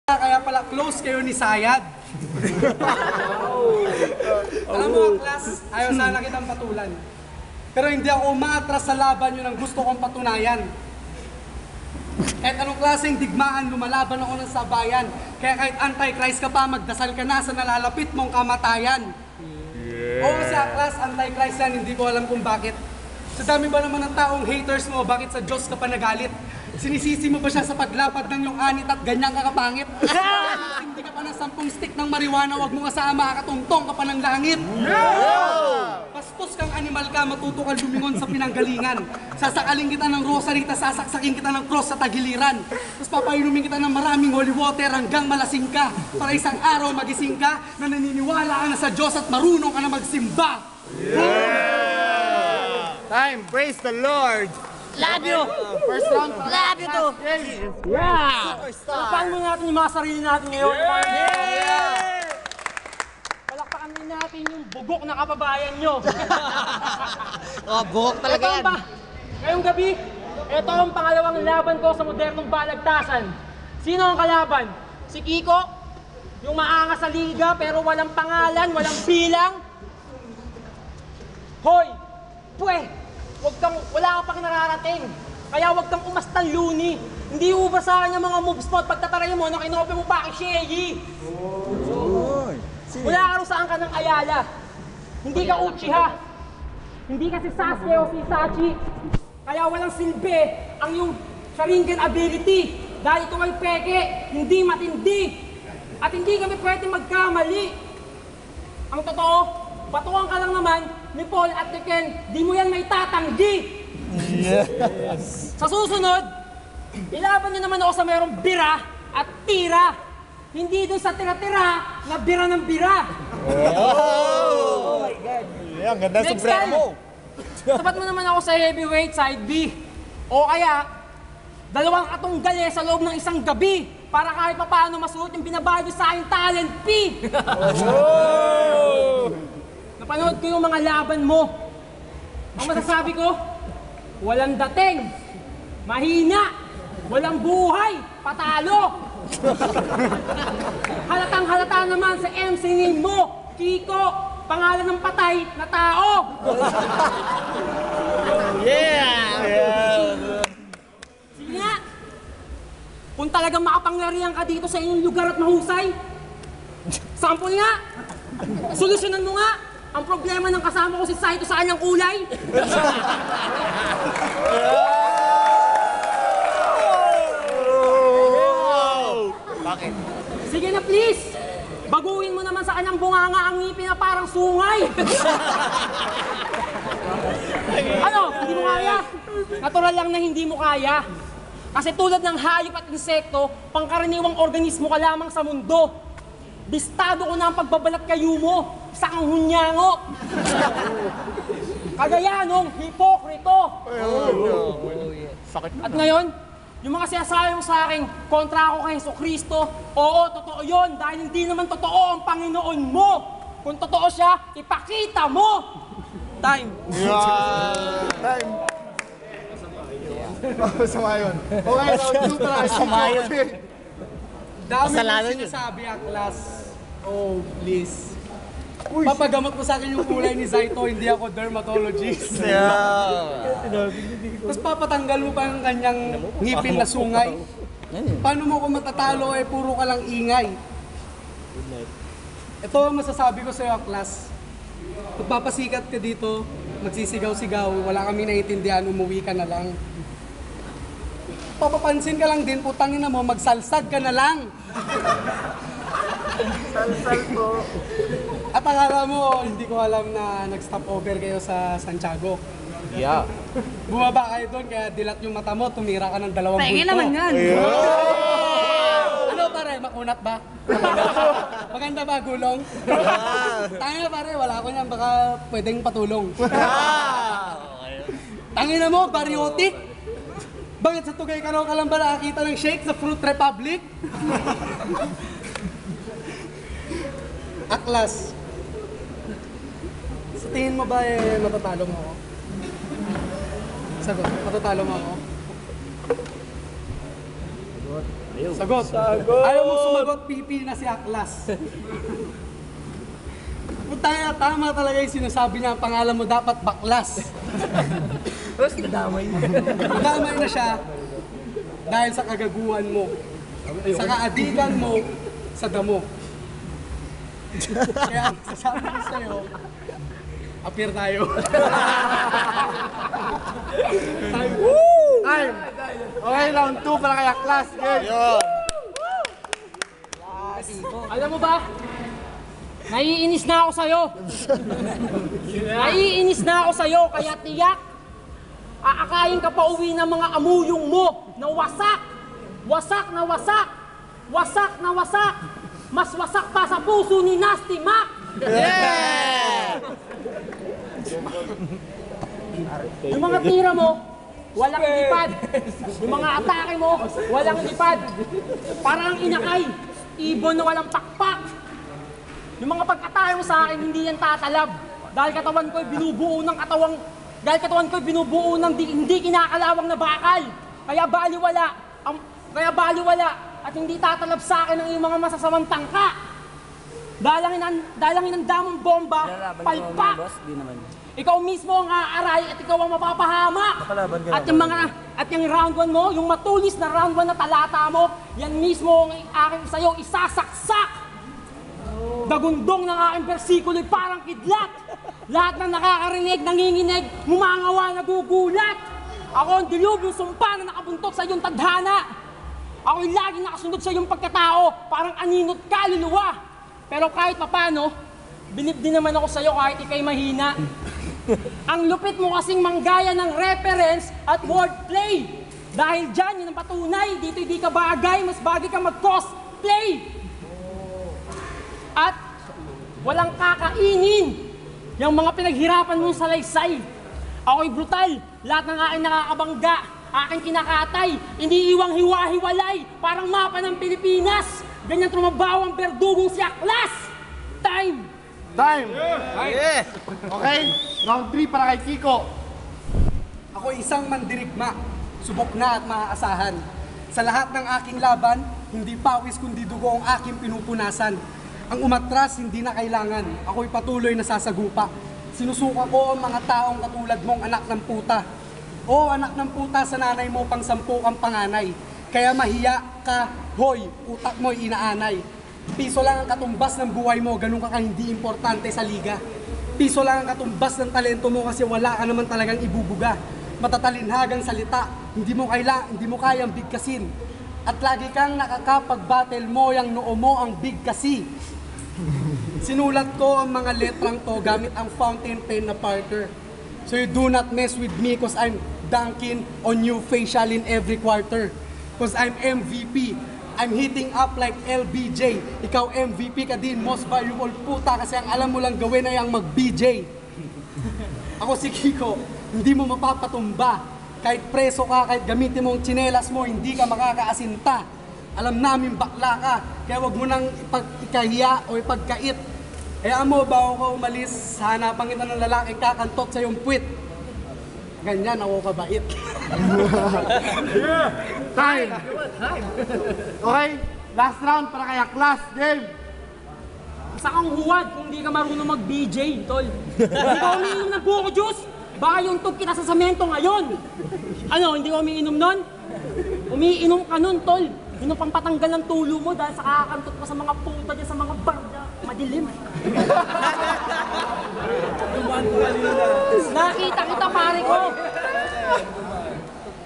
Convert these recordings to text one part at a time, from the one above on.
Kaya pala close kayo ni Sayad. Alam mo, class, ayaw sana kitang patulan. Pero hindi ako umaatras sa laban yun ang gusto kong patunayan. Kahit anong klaseng digmaan, lumalaban ako ng sabayan. Kaya kahit anti-Christ ka pa, magdasal ka na sa nalalapit mong kamatayan. Oo, sa class, anti-Christ yan, hindi ko alam kung bakit. Sa dami ba naman ng taong haters mo, bakit sa Diyos ka pa nagalit? Sinisisi mo ba siya sa paglapad ng iyong anit at ganyan ka kapangit? Hindi ka pa ng 10 stick ng marijuana, wag mo kasama, katungtong ka pa ng langit. Bastos kang animal ka, matuto kang lumingon sa pinanggalingan. Sasakaling kita ng rosary, sasaksakin kita ng cross sa tagiliran. Tapos papainumin kita ng maraming holy water hanggang malasing ka. Para isang araw magising ka na naniniwala ka na sa Diyos at marunong ka na magsimba. Time, praise the Lord! Love you! First round, Love you too! Yeah! Palakpakan mo natin yung mga sarili natin ngayon. Palakpakan din natin yung bugok na kababayan nyo. Oh, buhok talaga yan. Ngayong gabi, ito ang pangalawang laban ko sa modernong balagtasan. Sino ang kalaban? Si Kiko? Yung maangas sa liga pero walang pangalan, walang bilang? Hoy! Pwe! Wala ka pa kinararating. Kaya wag kang umastan luni. Hindi ubasahan yung mga moves mo at pagtatarayin mo nung inopen mo pa kay Sheyi. Wala ka rin saan ka ng Ayala. Hindi ka Uchiha. Hindi ka si Sasuke o si Itachi. Kaya walang silbi ang iyong Sharingan ability. Dahil ito ay peke, hindi matindi. At hindi kami pwede magkamali. Ang totoo, batukan ka lang naman ni Paul at ni Ken, di mo yan may tatanggi. Yes. Sa susunod, ilaban nyo naman ako sa mayroong bira at tira. Hindi dun sa tira-tira na bira ng bira. Oh my God! Yan, ganda Next supremo! Tapat mo naman ako sa heavyweight side B. O kaya, 2 katunggal sa loob ng isang gabi para kahit paano masuot yung binabayad sa aking talent P. Napanood ko yung mga laban mo. Ang masasabi ko, walang dating, mahina, walang buhay, patalo. Halatang halata naman sa MC name mo, Kiko, pangalan ng patay na tao. Sige nga, kung talagang makapangyarihan ka dito sa inyong lugar at mahusay, sample nga, solusyonan mo nga ang problema ng kasama ko si Saito sa kanyang kulay. Bakit? Sige na please, baguhin mo naman sa kanyang bunganga ang ngipin na parang sungay. Ano, hindi mo kaya? Natural lang na hindi mo kaya. Kasi tulad ng hayop at insekto, pangkaraniwang organismo ka lamang sa mundo. Bistado ko na ang pagbabalat kayo mo sa kang hunyango. Kagaya nung hipokrito. At ngayon, yung mga sinasabi mo sa akin, kontra ako kay Jesucristo, oo, totoo yun, dahil hindi naman totoo ang Panginoon mo. Kung totoo siya, ipakita mo. Time. Time! Masama yun. Okay, round 2 para Masama yun. Dami Kasalanan mong sinasabi ang class. Oh, please. Papagamot mo sa akin yung kulay ni Zaito, hindi ako dermatologist. Tapos papatanggal mo pa ang kanyang ngipin na sungay. Paano mo ko matatalo puro ka lang ingay? Ito ang masasabi ko sa iyo, class. Magpapasikat ka dito, magsisigaw-sigaw, wala kami naiintindihan, umuwi ka na lang. Papapansin ka lang din, putangin na mo, magsalsag ka na lang. Salsal po. At akala mo, hindi ko alam na nag-stop over kayo sa Santiago. Yeah. Bumaba kayo doon, kaya dilat yung mata mo, tumira ka ng 2 bulto. Paingin naman yan. Ano pare, makunat ba? Maganda ba, gulong? Tangina pare, wala ko niyan, baka pwedeng patulong. Tangina mo, bariotic? Bakit sa Tugay ka lang ba nakakita ng shake sa Fruit Republic? Aklas. Sa tingin mo ba matatalo mo ako? Sagot, matatalo mo ako? Sagot. Ayaw mo sumagot, pipi na si Aklas. Putaya, tama talaga yung sinasabi niya. Ang pangalan mo dapat Baklas. Nadamay na siya dahil sa kagaguhan mo, sa kaadikan mo, sa damo. Kaya ang sasabi ko sa'yo, appear tayo. Time! Okay, round 2 para kay Aklas. Game! Alam mo ba? Naiinis na ako sa'yo. Naiinis na ako sa'yo, kaya tiyak, aakayin ka pa uwi ng mga amuyong mo na wasak. Wasak na wasak. Wasak na wasak. Mas wasak pa sa puso ni Nasty Mac. Yung mga tira mo, walang lipad. Yung mga atake mo, walang lipad. Parang inakay, ibon na walang pakpak. Yung mga pagkatake mo sa akin, hindi yan tatalab. Dahil katawan ko'y binubuo ng katawang, dahil katawan ko'y binubuo ng hindi kinakalawang na bakal. Kaya baliwala at hindi tatalab sa akin ang iyong mga masasamang tangka. Dalangin ng damong bomba, palpak. Ikaw mismo ang aaray at ikaw ang mapapahamak. At yung round 1 mo, yung matulis na round 1 na talata mo, yan mismo ang aking sa'yo isasaksak. Dagundong ng aking bersikulo'y parang kidlat. Lahat ng nakakarinig, nanginginig, mumangawa, nagugulat. Ako ang dilubyong sumpa na nakabuntot sa iyong tadhana. Ako'y laging nakasunod sa iyong pagkatao, parang aninot kaluluwa. Pero kahit papano, bilib din naman ako sa iyo kahit ikay mahina. Ang lupit mo kasing manggaya ng reference at wordplay. Dahil dyan, yun ang patunay, dito hindi ka bagay, mas bagay ka mag-cosplay. At walang kakainin yung mga pinaghirapan mong salaysay. Ako'y brutal, lahat ng aking nakakabangga, aking kinakatay, hindi iwang hiwa-hiwalay, parang mapa ng Pilipinas. Ganyan trumabaw ang berdugong si Aklas. Time! Time! Okay, round 3 para kay Kiko. Ako isang mandirigma, subok na at maaasahan. Sa lahat ng aking laban, hindi pawis kundi dugo ang aking pinupunasan. Ang umatras hindi na kailangan, ako'y patuloy na sasagupa. Sinusuka ko ang mga taong katulad mong anak ng puta. O anak ng puta, sa nanay mo pang 10 kang panganay. Kaya mahiya ka, hoy, utak mo'y inaanay. Piso lang ang katumbas ng buhay mo, ganun ka hindi importante sa liga. Piso lang ang katumbas ng talento mo kasi wala ka naman talagang ibubuga. Matatalinhagang salita, hindi mo kayang bigkasin. At lagi kang nakakapag-battle mo, yung noo mo ang big kasi. Sinulat ko ang mga letrang to gamit ang fountain pen na Parker. So you do not mess with me cause I'm dunking on you facial in every quarter. Cause I'm MVP. I'm hitting up like LBJ. Ikaw MVP ka din, most valuable puta kasi ang alam mo lang gawin ay ang mag-BJ. Ako si Kiko, hindi mo mapapatumba. Kahit preso ka, kahit gamitin mo ang tsinelas mo, hindi ka makakaasinta. Alam namin bakla ka, kaya wag mo nang ipagkahiya o ipagkait. Hayaan mo bago ka umalis, hanapan kita ng lalaking kakantot sa iyong puwit. Ganyan ako kabait. Time! Okay, last round para kay Aklas. Game! Isa kang huwad kung hindi ka marunong mag-BJ, tol. Hindi ka umiinom ng buko juice. Baka yung tug kita sa semento ngayon. Ano, hindi ka umiinom nun? Umiinom ka nun, tol. Yun ang pampatanggal ng tulo mo dahil sa kakakantot mo sa mga puta dyan sa mga bar na madilim. Nakita kita, pare ko.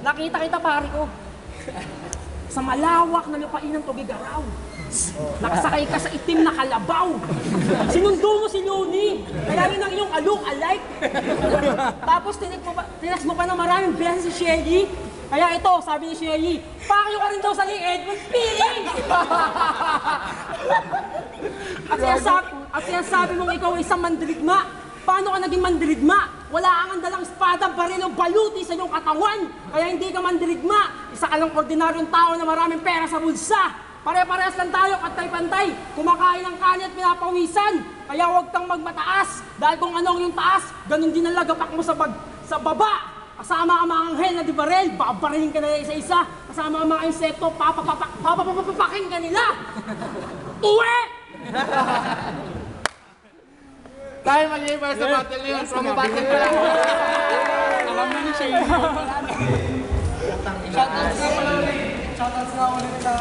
Nakita kita, pare ko. Sa malawak na lupain ng Tugigaraw. Nakasakay ka sa itim na kalabaw. Sinundo mo si Looney. Kaya yun ang iyong alok-alike. Tapos tinext mo pa na maraming beses si Shelly. Kaya ito, sabi ni Shelly, pakyo ka rin daw sa Edmund Feeling. At sinasabi mong ikaw ay isang mandirigma. Paano ka naging mandirigma? Wala kang dalang espada, baril o baluti sa iyong katawan. Kaya hindi ka mandirigma. Isa ka lang ordinaryong tao na maraming pera sa bulsa. Pare-parehas lang tayo, pantay-pantay. Kumakain ng kanin at pinapawisan. Kaya huwag kang magmataas. Dahil kung anong yung taas, ganun din ang lagapak mo sa baba. Kasama ang mga anghel na di barel, babarihin ka nila isa-isa. Kasama ang mga insekto, papapapapakin ka nila. Uwi! Tayo mag-iiba sa battle na yun. Promo battle pa lang. Alam na ni Shane. Shoutouts nga pala ulit. Shoutouts nga ulit sa